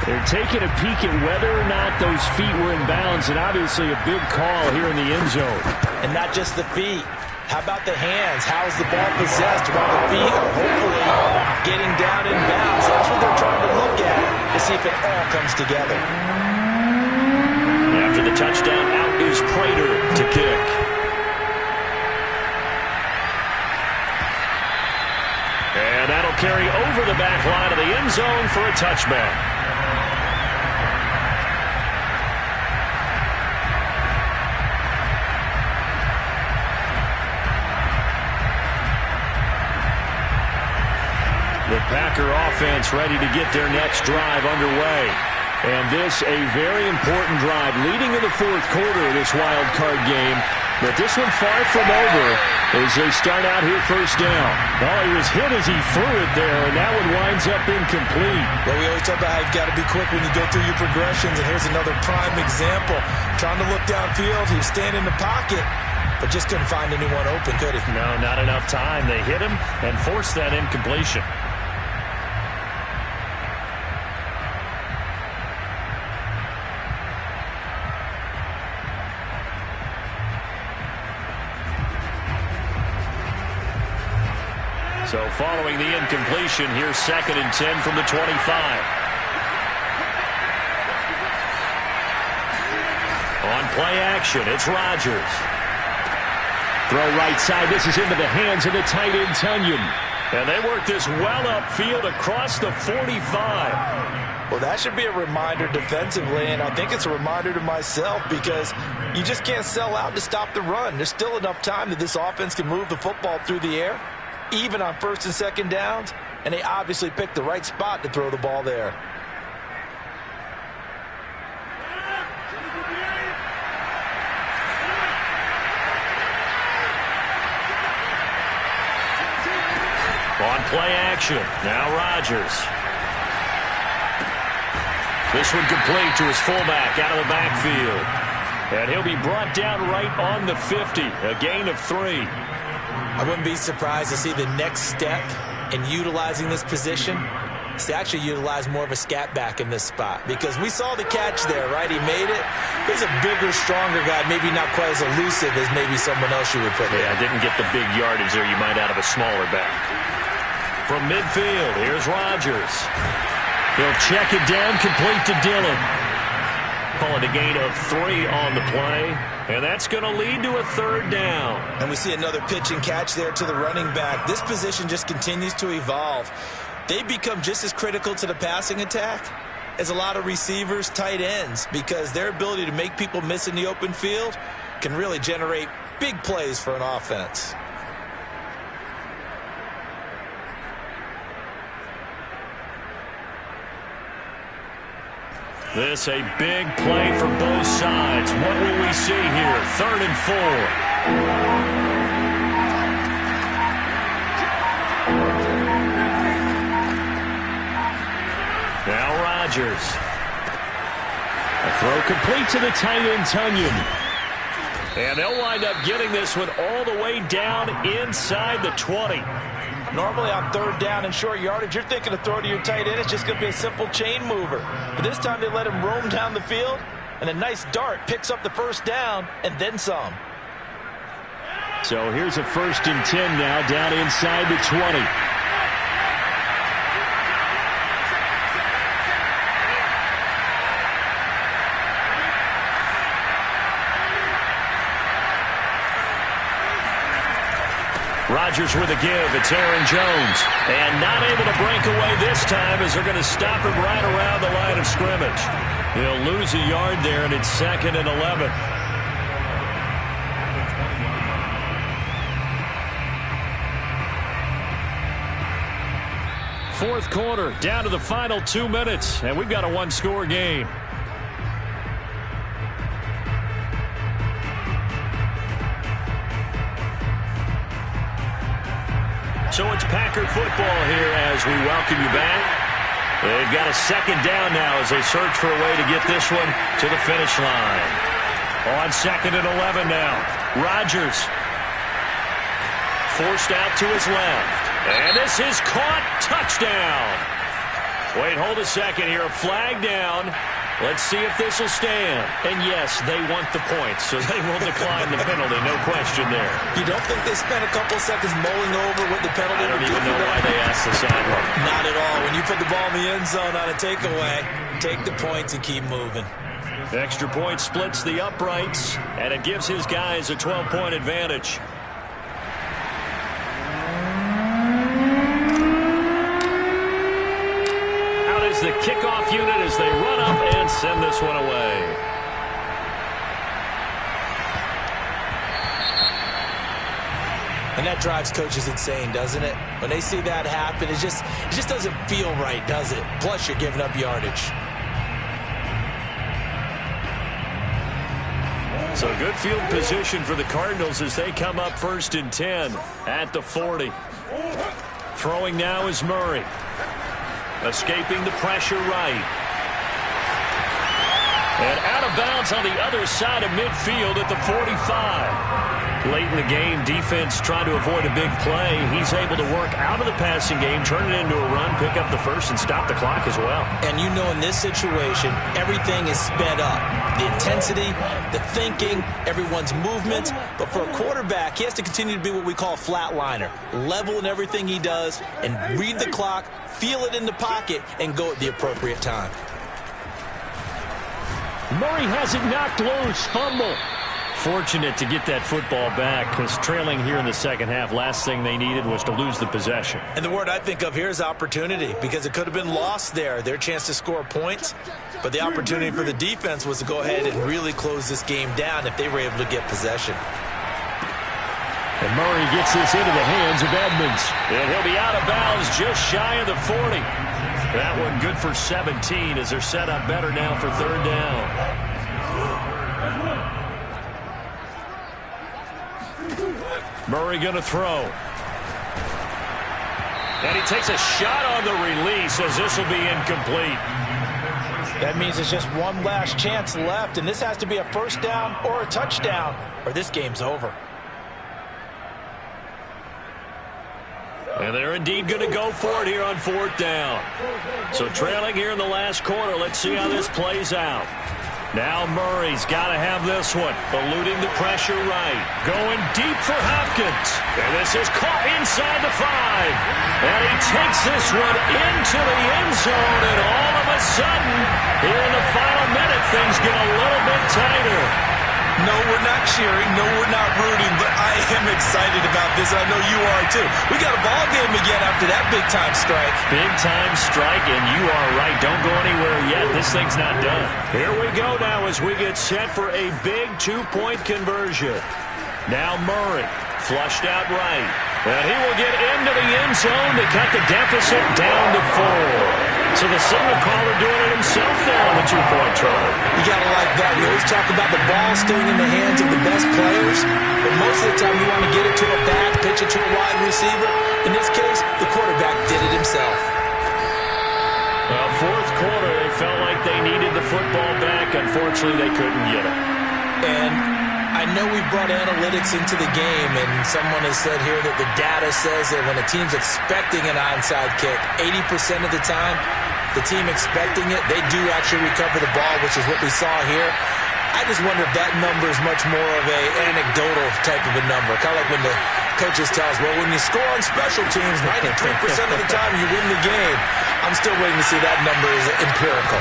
They're taking a peek at whether or not those feet were in bounds, and obviously a big call here in the end zone. And not just the feet. How about the hands? How's the ball possessed while the feet are hopefully getting down in bounds? That's what they're trying to look at to see if it all comes together. After the touchdown, out is Prater to kick. And that'll carry over the back line of the end zone for a touchback. The Packer offense ready to get their next drive underway. And this a very important drive leading in the 4th quarter of this wild card game. But this one far from over as they start out here 1st down. Well, he was hit as he threw it there, and that one winds up incomplete. Well, we always talk about how you've got to be quick when you go through your progressions, and here's another prime example. Trying to look downfield, he was standing in the pocket, but just couldn't find anyone open, could he? No, not enough time. They hit him and forced that incompletion. So following the incompletion, here's 2nd and 10 from the 25. play action. It's Rodgers. Throw right side. This is into the hands of the tight end, Tunyon. And they work this well upfield across the 45. Well, that should be a reminder defensively, and I think it's a reminder to myself because you just can't sell out to stop the run. There's still enough time that this offense can move the football through the air, even on first and second downs, and they obviously picked the right spot to throw the ball there. On play action, now Rodgers. This one complete to his fullback out of the backfield. And he'll be brought down right on the 50, a gain of 3. I wouldn't be surprised to see the next step in utilizing this position is to actually utilize more of a scat back in this spot. Because we saw the catch there, right? He made it. He's a bigger, stronger guy, maybe not quite as elusive as maybe someone else you would put there. Yeah, didn't get the big yardage there you might out of a smaller back. From midfield, here's Rodgers. He'll check it down, complete to Dillon. Calling a gain of 3 on the play, and that's going to lead to a 3rd down. And we see another pitch and catch there to the running back. This position just continues to evolve. They become just as critical to the passing attack as a lot of receivers, tight ends, because their ability to make people miss in the open field can really generate big plays for an offense. This a big play for both sides. What will we see here? 3rd and 4. Now Rodgers. A throw complete to the tight end, Tunyon. And they'll wind up getting this one all the way down inside the 20. Normally on 3rd down and short yardage, you're thinking to throw to your tight end. It's just going to be a simple chain mover. But this time they let him roam down the field, and a nice dart picks up the 1st down and then some. So here's a 1st and 10 now down inside the 20. Rodgers with a give. It's Aaron Jones. And not able to break away this time as they're going to stop him right around the line of scrimmage. He'll lose a yard there, and it's 2nd and 11. Fourth quarter, down to the final 2 minutes, and we've got a 1-score game. So it's Packer football here as we welcome you back. They've got a 2nd down now as they search for a way to get this one to the finish line. On 2nd and 11 now. Rodgers forced out to his left. And this is caught. Touchdown. Wait, hold a second here. A flag down. Let's see if this will stand. And yes, they want the points, so they will decline the penalty. No question there. You don't think they spent a couple seconds mulling over what the penalty I don't even know why they asked the sideline. Not at all. When you put the ball in the end zone on a takeaway, take the points and keep moving. The extra point splits the uprights, and it gives his guys a 12-point advantage. The kickoff unit as they run up and send this one away. And that drives coaches insane, doesn't it? When they see that happen, it just doesn't feel right, does it? Plus, you're giving up yardage. So good field position for the Cardinals as they come up 1st and 10 at the 40. Throwing now is Murray. Escaping the pressure right. And out of bounds on the other side of midfield at the 45. Late in the game, defense trying to avoid a big play. He's able to work out of the passing game, turn it into a run, pick up the 1st, and stop the clock as well. And you know in this situation, everything is sped up. The intensity, the thinking, everyone's movement. But for a quarterback, he has to continue to be what we call a flatliner. Level in everything he does and read the clock, feel it in the pocket, and go at the appropriate time. Murray has it knocked loose. Fumble. Fortunate to get that football back because trailing here in the second half, last thing they needed was to lose the possession. And the word I think of here is opportunity, because it could have been lost there. Their chance to score points, but the opportunity for the defense was to go ahead and really close this game down if they were able to get possession. And Murray gets this into the hands of Edmonds. And he'll be out of bounds just shy of the 40. That one good for 17 as they're set up better now for third down. Murray going to throw. And he takes a shot on the release as this will be incomplete. That means there's just one last chance left, and this has to be a first down or a touchdown, or this game's over. And they're indeed going to go for it here on fourth down. So trailing here in the last quarter. Let's see how this plays out. Now Murray's got to have this one. Eluding the pressure right. Going deep for Hopkins. And this is caught inside the 5. And he takes this one into the end zone. And all of a sudden, here in the final minute, things get a little bit tighter. No, we're not cheering. No, we're not rooting. But I am excited about this. I know you are, too. We got a ball game again after that big-time strike. Big-time strike, and you are right. Don't go anywhere yet. This thing's not done. Here we go now as we get set for a big two-point conversion. Now Murray, flushed out right. And he will get into the end zone to cut the deficit down to 4. So the signal caller doing it himself there on the two-point try. You got to like that. We always talk about the ball staying in the hands of the best players, but most of the time you want to get it to a back, pitch it to a wide receiver. In this case, the quarterback did it himself. Well, fourth quarter, they felt like they needed the football back. Unfortunately, they couldn't get it. And I know we've brought analytics into the game, and someone has said here that the data says that when a team's expecting an onside kick, 80% of the time, the team expecting it, they do actually recover the ball, which is what we saw here. I just wonder if that number is much more of a anecdotal type of a number. Kind of like when the coaches tell us, well, when you score on special teams, 93% of the time you win the game. I'm still waiting to see that number is empirical.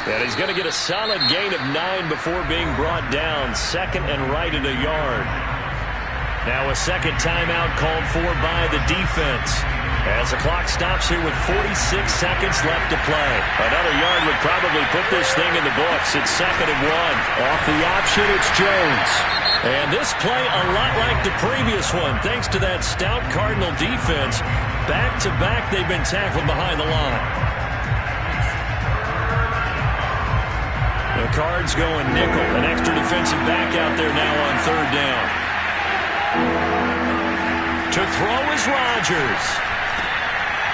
And he's going to get a solid gain of 9 before being brought down. Second and right at a yard. Now a second timeout called for by the defense. As the clock stops here with 46 seconds left to play. Another yard would probably put this thing in the books. It's second and 1. Off the option, it's Jones. And this play a lot like the previous one. Thanks to that stout Cardinal defense. Back-to-back, they've been tackled behind the line. The Cards going nickel. An extra defensive back out there now on third down. To throw is Rodgers.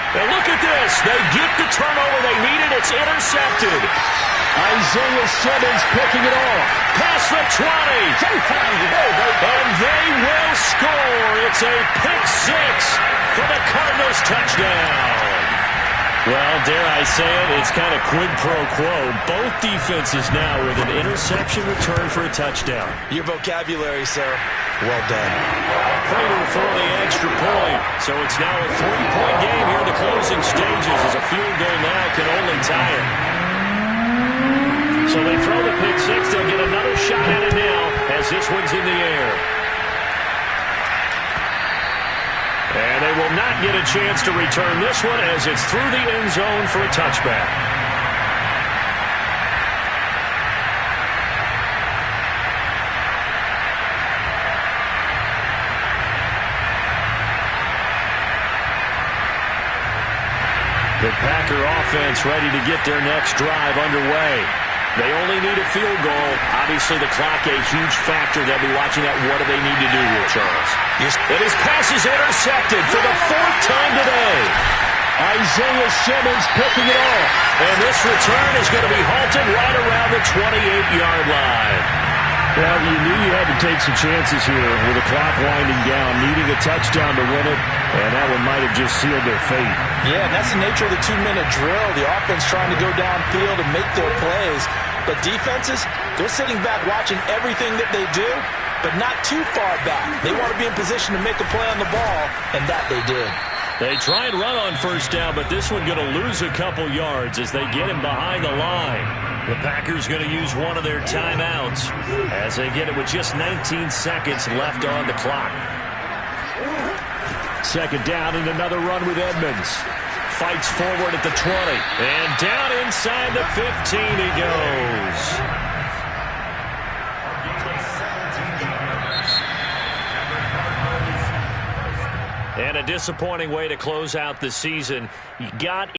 And look at this. They get the turnover they needed. It's intercepted. Isaiah Simmons picking it off. Past the 20. And they will score. It's a pick 6 for the Cardinals touchdown. Well, dare I say it, it's kind of quid pro quo. Both defenses now with an interception return for a touchdown. Your vocabulary, sir. Well done. Prater for the extra point. So it's now a 3-point game here in the closing stages as a field goal now can only tie it. So they throw the pick 6. They'll get another shot at it now as this one's in the air. And they will not get a chance to return this one as it's through the end zone for a touchback. The Packer offense ready to get their next drive underway. They only need a field goal. Obviously, the clock a huge factor. They'll be watching that. What do they need to do here, Charles? And his pass is intercepted for the 4th time today. Isaiah Simmons picking it off. And this return is going to be halted right around the 28-yard line. Well, you knew you had to take some chances here with the clock winding down, needing a touchdown to win it, and that one might have just sealed their fate. Yeah, and that's the nature of the 2-minute drill. The offense trying to go downfield and make their plays. But defenses, they're sitting back watching everything that they do, but not too far back. They want to be in position to make a play on the ball, and that they did. They try and run on first down, but this one going to lose a couple yards as they get him behind the line. The Packers going to use one of their timeouts as they get it with just 19 seconds left on the clock. Second down and another run with Edmonds. Fights forward at the 20. And down inside the 15 he goes. And a disappointing way to close out the season. You got